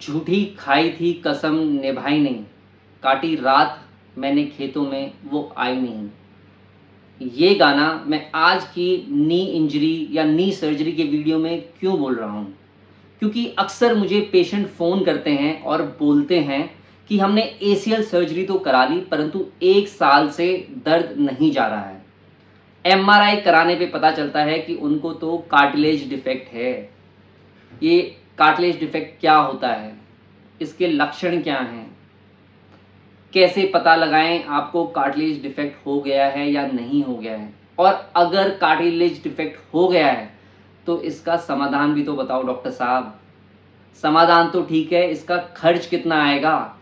झूठी खाई थी कसम निभाई नहीं, काटी रात मैंने खेतों में वो आई नहीं। ये गाना मैं आज की नी इंजरी या नी सर्जरी के वीडियो में क्यों बोल रहा हूँ? क्योंकि अक्सर मुझे पेशेंट फ़ोन करते हैं और बोलते हैं कि हमने एसीएल सर्जरी तो करा ली परंतु 1 साल से दर्द नहीं जा रहा है। एमआरआई कराने पे पता चलता है कि उनको तो कार्टिलेज डिफेक्ट है। ये कार्टिलेज डिफेक्ट क्या होता है? इसके लक्षण क्या हैं? कैसे पता लगाएं आपको कार्टिलेज डिफेक्ट हो गया है या नहीं हो गया है? और अगर कार्टिलेज डिफेक्ट हो गया है तो इसका समाधान भी तो बताओ डॉक्टर साहब। समाधान तो ठीक है, इसका खर्च कितना आएगा?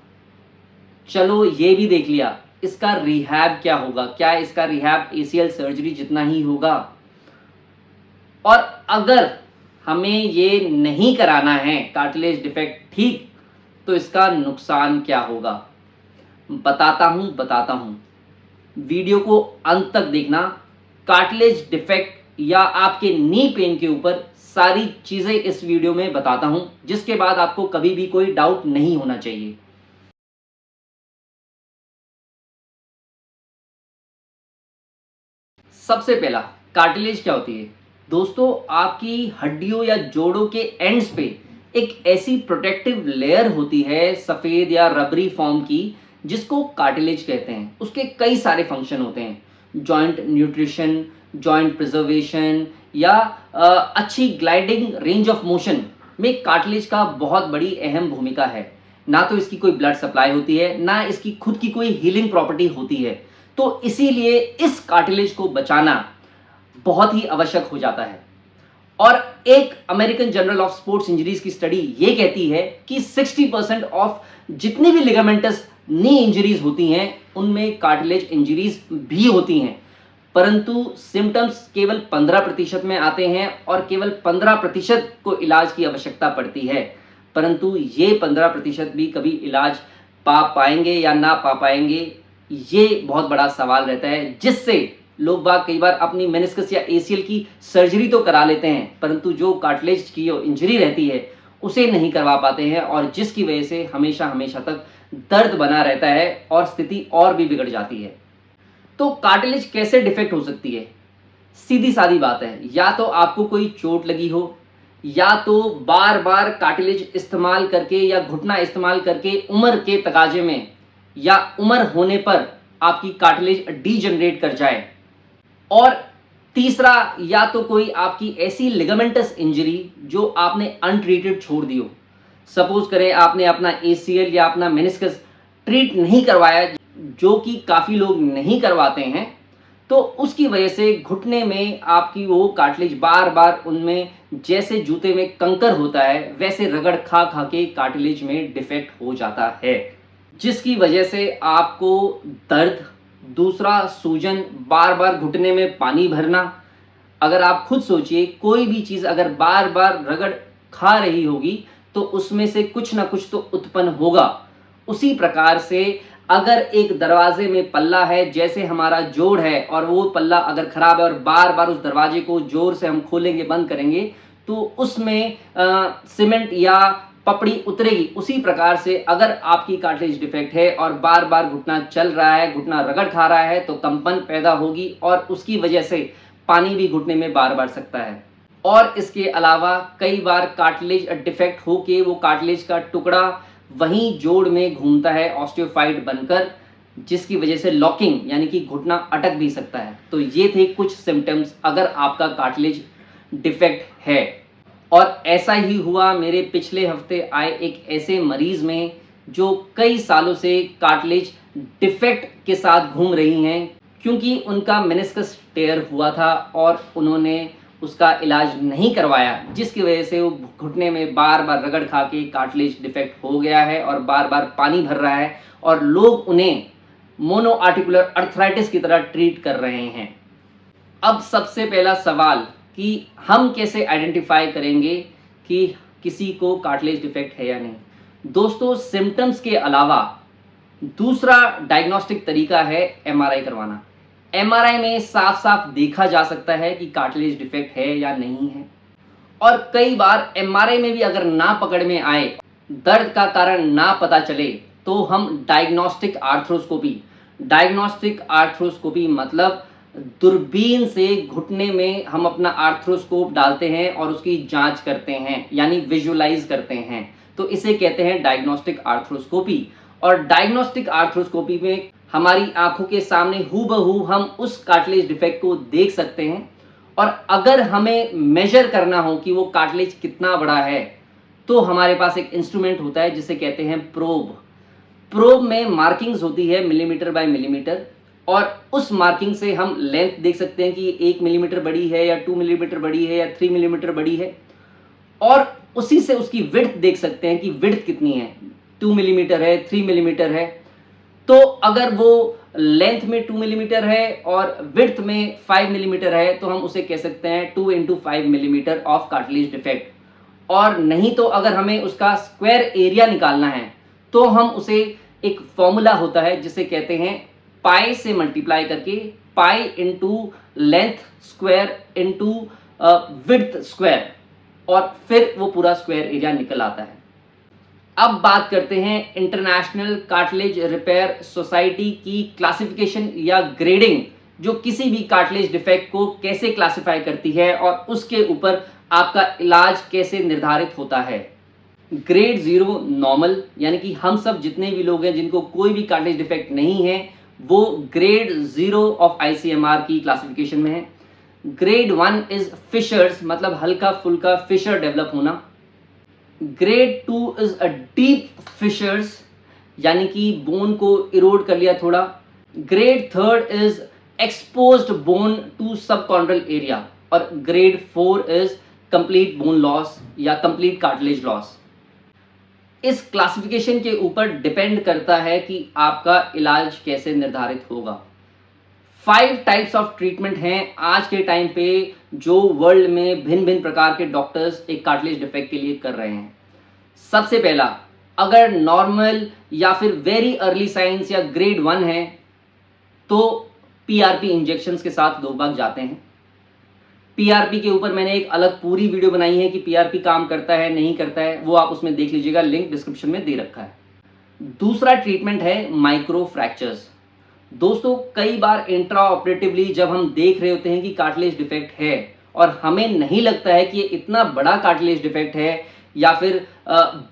चलो ये भी देख लिया, इसका रिहैब क्या होगा? क्या इसका रिहैब एसीएल सर्जरी जितना ही होगा? और अगर हमें ये नहीं कराना है कार्टिलेज डिफेक्ट ठीक, तो इसका नुकसान क्या होगा? बताता हूँ। वीडियो को अंत तक देखना। कार्टिलेज डिफेक्ट या आपके नी पेन के ऊपर सारी चीज़ें इस वीडियो में बताता हूँ, जिसके बाद आपको कभी भी कोई डाउट नहीं होना चाहिए। सबसे पहला, कार्टिलेज क्या होती है? दोस्तों, आपकी हड्डियों या जोड़ों के एंड्स पे एक ऐसी प्रोटेक्टिव लेयर होती है सफ़ेद या रबरी फॉर्म की, जिसको कार्टिलेज कहते हैं। उसके कई सारे फंक्शन होते हैं। जॉइंट न्यूट्रिशन, जॉइंट प्रिजर्वेशन या अच्छी ग्लाइडिंग रेंज ऑफ मोशन में कार्टिलेज का बहुत बड़ी अहम भूमिका है। ना तो इसकी कोई ब्लड सप्लाई होती है, ना इसकी खुद की कोई हीलिंग प्रॉपर्टी होती है। तो इसीलिए इस कार्टिलेज को बचाना बहुत ही आवश्यक हो जाता है। और एक American journal of sports injuries की स्टडी ये कहती है कि 60% ऑफ जितनी भी लिगामेंटस नी इंजरीज होती हैं उनमें कार्टिलेज इंजरीज भी होती हैं, परंतु सिम्टम्स केवल 15% में आते हैं और केवल 15% को इलाज की आवश्यकता पड़ती है। परंतु ये 15% भी कभी इलाज पा पाएंगे या ना पा पाएंगे, ये बहुत बड़ा सवाल रहता है, जिससे लोग बाग कई बार अपनी मेनिस्कस या एसीएल की सर्जरी तो करा लेते हैं परंतु जो कार्टिलेज की इंजरी रहती है उसे नहीं करवा पाते हैं, और जिसकी वजह से हमेशा हमेशा तक दर्द बना रहता है और स्थिति और भी बिगड़ जाती है। तो कार्टिलेज कैसे डिफेक्ट हो सकती है? सीधी सादी बात है, या तो आपको कोई चोट लगी हो, या तो बार बार कार्टिलेज इस्तेमाल करके या घुटना इस्तेमाल करके उम्र के तकाजे में या उम्र होने पर आपकी कार्टिलेज डीजनरेट कर जाए, और तीसरा, या तो कोई आपकी ऐसी लिगामेंटस इंजरी जो आपने अनट्रीटेड छोड़ दी हो। सपोज करें आपने अपना एसीएल या अपना मेनिस्कस ट्रीट नहीं करवाया, जो कि काफ़ी लोग नहीं करवाते हैं, तो उसकी वजह से घुटने में आपकी वो कार्टिलेज बार बार उनमें जैसे जूते में कंकर होता है वैसे रगड़ खा खा के कार्टिलेज में डिफेक्ट हो जाता है, जिसकी वजह से आपको दर्द, दूसरा सूजन, बार बार घुटने में पानी भरना। अगर आप खुद सोचिए, कोई भी चीज़ अगर बार बार रगड़ खा रही होगी तो उसमें से कुछ ना कुछ तो उत्पन्न होगा। उसी प्रकार से अगर एक दरवाजे में पल्ला है, जैसे हमारा जोड़ है, और वो पल्ला अगर खराब है और बार बार उस दरवाजे को जोर से हम खोलेंगे बंद करेंगे तो उसमें सीमेंट या पपड़ी उतरेगी। उसी प्रकार से अगर आपकी कार्टिलेज डिफेक्ट है और बार बार घुटना चल रहा है, घुटना रगड़ खा रहा है, तो कंपन पैदा होगी और उसकी वजह से पानी भी घुटने में बार बार सकता है। और इसके अलावा कई बार कार्टिलेज डिफेक्ट होके वो कार्टिलेज का टुकड़ा वहीं जोड़ में घूमता है ऑस्टियोफाइट बनकर, जिसकी वजह से लॉकिंग यानी कि घुटना अटक भी सकता है। तो ये थे कुछ सिम्टम्स अगर आपका कार्टिलेज डिफेक्ट है। और ऐसा ही हुआ मेरे पिछले हफ्ते आए एक ऐसे मरीज में जो कई सालों से कार्टिलेज डिफेक्ट के साथ घूम रही हैं, क्योंकि उनका मेनिस्कस टेयर हुआ था और उन्होंने उसका इलाज नहीं करवाया, जिसकी वजह से वो घुटने में बार बार रगड़ खा के कार्टिलेज डिफेक्ट हो गया है और बार बार पानी भर रहा है, और लोग उन्हें मोनो आर्टिकुलर अर्थराइटिस की तरह ट्रीट कर रहे हैं। अब सबसे पहला सवाल कि हम कैसे आइडेंटिफाई करेंगे कि किसी को कार्टिलेज डिफेक्ट है या नहीं। दोस्तों, सिम्टम्स के अलावा दूसरा डायग्नोस्टिक तरीका है एमआरआई करवाना। एमआरआई में साफ साफ देखा जा सकता है कि कार्टिलेज डिफेक्ट है या नहीं है, और कई बार एमआरआई में भी अगर ना पकड़ में आए दर्द का कारण ना पता चले तो हम डायग्नोस्टिक आर्थ्रोस्कोपी मतलब दूरबीन से घुटने में हम अपना आर्थ्रोस्कोप डालते हैं और उसकी जांच करते हैं, यानी विजुअलाइज करते हैं। तो इसे कहते हैं डायग्नोस्टिक आर्थ्रोस्कोपी। और डायग्नोस्टिक आर्थ्रोस्कोपी में हमारी आंखों के सामने हूबहू हम उस कार्टिलेज डिफेक्ट को देख सकते हैं। और अगर हमें मेजर करना हो कि वो कार्टिलेज कितना बड़ा है, तो हमारे पास एक इंस्ट्रूमेंट होता है जिसे कहते हैं प्रोब। प्रोब में मार्किंग्स होती है मिलीमीटर बाय मिलीमीटर, और उस मार्किंग से हम लेंथ देख सकते हैं कि 1 मिलीमीटर बड़ी है या 2 मिलीमीटर बड़ी है या 3 मिलीमीटर बड़ी है, और उसी से उसकी विड्थ देख सकते हैं कि विड्थ कितनी है, 2 मिलीमीटर है, 3 मिलीमीटर है। तो अगर वो लेंथ में 2 मिलीमीटर है और विड्थ में 5 मिलीमीटर है तो हम उसे कह सकते हैं 2 into 5 millimetre of cartilage defect. और नहीं तो अगर हमें उसका स्क्वायर एरिया निकालना है तो हम उसे, एक फॉर्मूला होता है जिसे कहते हैं पाई से मल्टीप्लाई करके, pi into length square into width square, और फिर वो पूरा स्क्वायर एरिया निकल आता है। अब बात करते हैं इंटरनेशनल कार्टिलेज रिपेयर सोसाइटी की क्लासिफिकेशन या ग्रेडिंग, जो किसी भी कार्टिलेज डिफेक्ट को कैसे क्लासिफाई करती है और उसके ऊपर आपका इलाज कैसे निर्धारित होता है। ग्रेड 0 नॉर्मल, यानी कि हम सब जितने भी लोग हैं जिनको कोई भी कार्टिलेज डिफेक्ट नहीं है, वो ग्रेड 0 ऑफ ICMR की क्लासिफिकेशन में है। ग्रेड 1 इज फिशर्स, मतलब हल्का फुल्का फिशर डेवलप होना। Grade 2 is a deep fissures, यानी कि बोन को इरोड कर लिया थोड़ा। Grade 3 is exposed bone to subchondral area, और grade 4 is complete bone loss या कंप्लीट कार्टिलेज लॉस। इस क्लासिफिकेशन के ऊपर डिपेंड करता है कि आपका इलाज कैसे निर्धारित होगा। 5 टाइप्स ऑफ ट्रीटमेंट हैं आज के टाइम पे जो वर्ल्ड में भिन्न भिन्न प्रकार के डॉक्टर्स एक कार्टिलेज डिफेक्ट के लिए कर रहे हैं। सबसे पहला, अगर नॉर्मल या फिर वेरी अर्ली साइंस या ग्रेड 1 है तो PRP इंजेक्शंस के साथ लोग बाग जाते हैं। PRP के ऊपर मैंने एक अलग पूरी वीडियो बनाई है कि PRP काम करता है नहीं करता है, वो आप उसमें देख लीजिएगा, लिंक डिस्क्रिप्शन में दे रखा है। दूसरा ट्रीटमेंट है माइक्रो फ्रैक्चर्स। दोस्तों, कई बार इंट्रा ऑपरेटिवली जब हम देख रहे होते हैं कि कार्टिलेज डिफेक्ट है और हमें नहीं लगता है कि ये इतना बड़ा कार्टिलेज डिफेक्ट है या फिर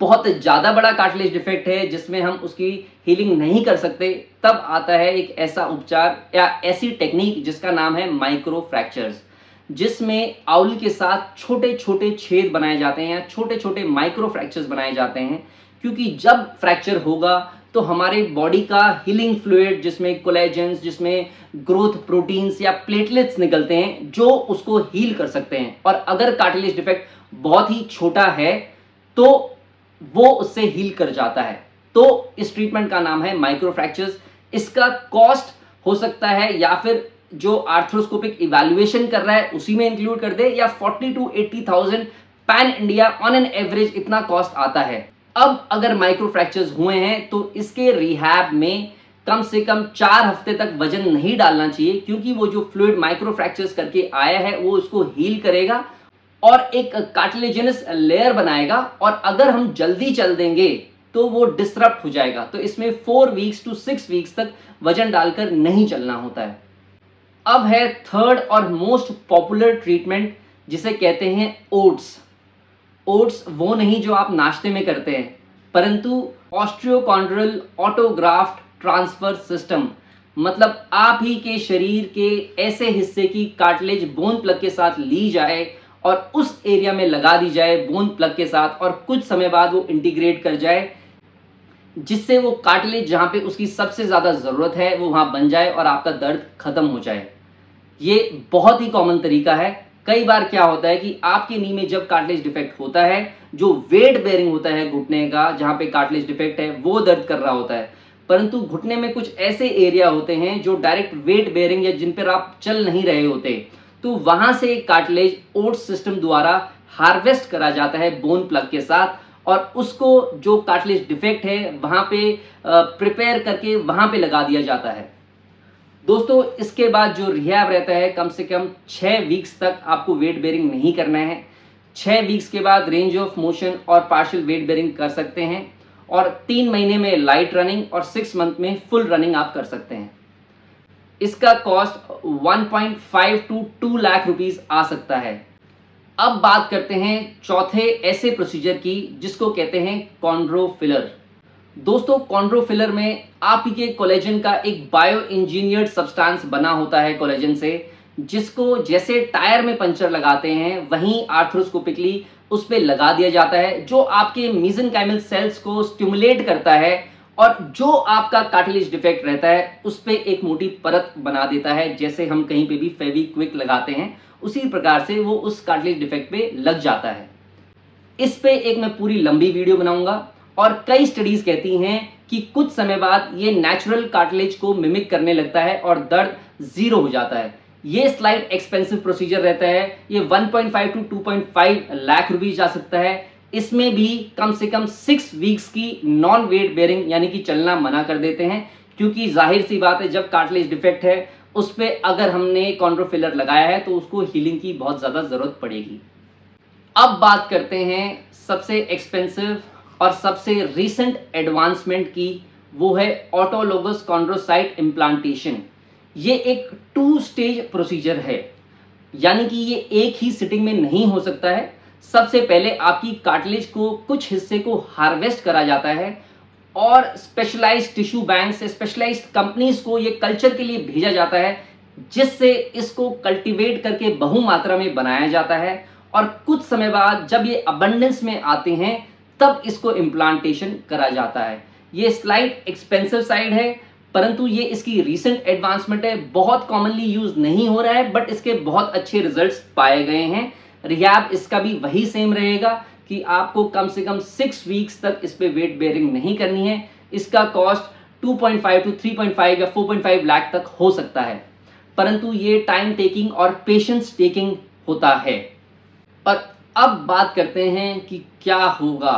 बहुत ज़्यादा बड़ा कार्टिलेज डिफेक्ट है जिसमें हम उसकी हीलिंग नहीं कर सकते, तब आता है एक ऐसा उपचार या ऐसी टेक्निक जिसका नाम है माइक्रो फ्रैक्चर्स, जिसमें आउल के साथ छोटे छोटे छेद बनाए जाते हैं या छोटे छोटे माइक्रो फ्रैक्चर्स बनाए जाते हैं। क्योंकि जब फ्रैक्चर होगा तो हमारे बॉडी का हीलिंग फ्लूइड, जिसमें कोलेजेंस, जिसमें ग्रोथ प्रोटीन्स या प्लेटलेट्स निकलते हैं, जो उसको हील कर सकते हैं। और अगर कार्टिलेज डिफेक्ट बहुत ही छोटा है तो वो उससे हील कर जाता है। तो इस ट्रीटमेंट का नाम है माइक्रो फ्रैक्चर्स। इसका कॉस्ट हो सकता है या फिर जो आर्थ्रोस्कोपिक इवैल्यूएशन कर रहा है उसी में इंक्लूड कर दे, या 40 to 80,000 pan India on an average इतना कॉस्ट आता है। अब अगर माइक्रो फ्रैक्चर्स हुए हैं तो इसके रिहैब में कम से कम 4 हफ्ते तक वजन नहीं डालना चाहिए, क्योंकि वो जो फ्लूइड माइक्रो फ्रैक्चर्स करके आया है वो उसको हील करेगा और एक कार्टिलेजिनस लेयर बनाएगा, और अगर हम जल्दी चल देंगे तो वो डिसरप्ट हो जाएगा। तो इसमें 4 वीक्स to 6 वीक्स तक वजन डालकर नहीं चलना होता है। अब है थर्ड और मोस्ट पॉपुलर ट्रीटमेंट, जिसे कहते हैं ओट्स। ओट्स वो नहीं जो आप नाश्ते में करते हैं, परंतु ऑस्टियोकॉन्ड्रल ऑटोग्राफ्ट ट्रांसफर सिस्टम, मतलब आप ही के शरीर के ऐसे हिस्से की कार्टिलेज बोन प्लग के साथ ली जाए और उस एरिया में लगा दी जाए बोन प्लग के साथ, और कुछ समय बाद वो इंटीग्रेट कर जाए, जिससे वो कार्टिलेज जहाँ पे उसकी सबसे ज़्यादा ज़रूरत है वो वहाँ बन जाए और आपका दर्द खत्म हो जाए। ये बहुत ही कॉमन तरीका है। कई बार क्या होता है कि आपके नी में जब कार्टिलेज डिफेक्ट होता है, जो वेट बेयरिंग होता है घुटने का, जहाँ पे कार्टिलेज डिफेक्ट है वो दर्द कर रहा होता है, परंतु घुटने में कुछ ऐसे एरिया होते हैं जो डायरेक्ट वेट बेयरिंग या जिन पर आप चल नहीं रहे होते, तो वहाँ से कार्टिलेज ओट्स सिस्टम द्वारा हार्वेस्ट करा जाता है बोन प्लग के साथ, और उसको जो कार्टिलेज डिफेक्ट है वहाँ पे प्रिपेयर करके वहाँ पे लगा दिया जाता है। दोस्तों, इसके बाद जो रिहैब रहता है, कम से कम 6 वीक्स तक आपको वेट बेयरिंग नहीं करना है। 6 वीक्स के बाद रेंज ऑफ मोशन और पार्शियल वेट बेरिंग कर सकते हैं, और 3 महीने में लाइट रनिंग और 6 मंथ में फुल रनिंग आप कर सकते हैं। इसका कॉस्ट 1.5 टू 2 लाख रुपीस आ सकता है। अब बात करते हैं चौथे ऐसे प्रोसीजर की जिसको कहते हैं कॉन्ड्रो फिलर। दोस्तों, कॉन्ड्रो फिलर में आपके कोलेजन का एक बायो इंजीनियर्ड सब्सटेंस बना होता है कोलेजन से, जिसको जैसे टायर में पंचर लगाते हैं वहीं आर्थ्रोस्कोपिकली उस पर लगा दिया जाता है, जो आपके मेसेनकाइमल सेल्स को स्टिमुलेट करता है और जो आपका कार्टिलेज डिफेक्ट रहता है उस पर एक मोटी परत बना देता है। जैसे हम कहीं पे भी फेविक्विक लगाते हैं उसी प्रकार से वो उस कार्टिलेज डिफेक्ट पे लग जाता है। इस पे एक मैं पूरी लंबी वीडियो बनाऊंगा, और कई स्टडीज कहती हैं कि कुछ समय बाद ये नेचुरल कार्टिलेज को मिमिक करने लगता है और दर्द जीरो हो जाता है। ये स्लाइट एक्सपेंसिव प्रोसीजर रहता है। ये 1.5 टू 2.5 लाख रुपीस जा सकता है। इसमें भी कम से कम 6 वीक्स की नॉन वेट बेरिंग यानी कि चलना मना कर देते हैं, क्योंकि जाहिर सी बात है जब कार्टिलेज डिफेक्ट है उस पर अगर हमने कॉन्ड्रो फिलर लगाया है तो उसको हीलिंग की बहुत ज़्यादा ज़रूरत पड़ेगी। अब बात करते हैं सबसे एक्सपेंसिव और सबसे रीसेंट एडवांसमेंट की, वो है ऑटोलोगस कॉन्ड्रोसाइट इम्प्लांटेशन। ये एक 2 स्टेज प्रोसीजर है, यानी कि ये एक ही सिटिंग में नहीं हो सकता है। सबसे पहले आपकी कार्टिलेज को कुछ हिस्से को हार्वेस्ट करा जाता है और स्पेशलाइज्ड टिश्यू बैंक से स्पेशलाइज्ड कंपनीज को ये कल्चर के लिए भेजा जाता है, जिससे इसको कल्टीवेट करके बहुमात्रा में बनाया जाता है, और कुछ समय बाद जब ये अबंडेंस में आते हैं तब इसको इम्प्लांटेशन करा जाता है। ये स्लाइट एक्सपेंसिव साइड है, परंतु ये इसकी रीसेंट एडवांसमेंट है। बहुत कॉमनली यूज नहीं हो रहा है, बट इसके बहुत अच्छे रिजल्ट्स पाए गए हैं। रिहैब इसका भी वही सेम रहेगा कि आपको कम से कम 6 वीक्स तक इस पे वेट बेयरिंग नहीं करनी है। इसका कॉस्ट 2.5 टू 3.5 या 4.5 लाख तक हो सकता है, परंतु ये टाइम टेकिंग और पेशेंस टेकिंग होता है। और अब बात करते हैं कि क्या होगा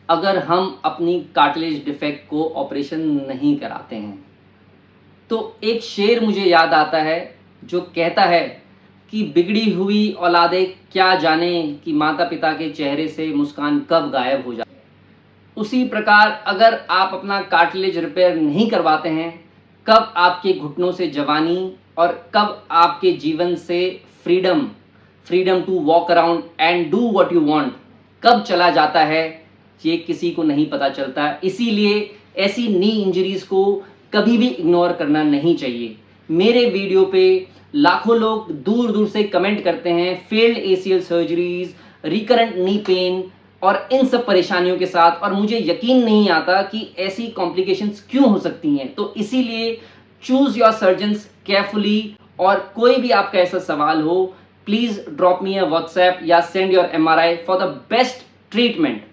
अगर हम अपनी कार्टिलेज डिफेक्ट को ऑपरेशन नहीं कराते हैं। तो एक शेर मुझे याद आता है जो कहता है कि बिगड़ी हुई औलादे क्या जाने कि माता पिता के चेहरे से मुस्कान कब गायब हो जाए। उसी प्रकार अगर आप अपना कार्टिलेज रिपेयर नहीं करवाते हैं, कब आपके घुटनों से जवानी और कब आपके जीवन से freedom to walk around and do what you want कब चला जाता है, ये किसी को नहीं पता चलता। इसीलिए ऐसी नी इंजरीज को कभी भी इग्नोर करना नहीं चाहिए। मेरे वीडियो पे लाखों लोग दूर दूर से कमेंट करते हैं failed ACL surgeries, recurrent knee pain और इन सब परेशानियों के साथ, और मुझे यकीन नहीं आता कि ऐसी कॉम्प्लिकेशंस क्यों हो सकती हैं। तो इसीलिए चूज योर सर्जन्स केयरफुली, और कोई भी आपका ऐसा सवाल हो please drop me a WhatsApp या send your MRI for the best treatment.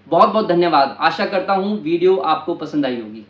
बहुत बहुत धन्यवाद। आशा करता हूं वीडियो आपको पसंद आई होगी।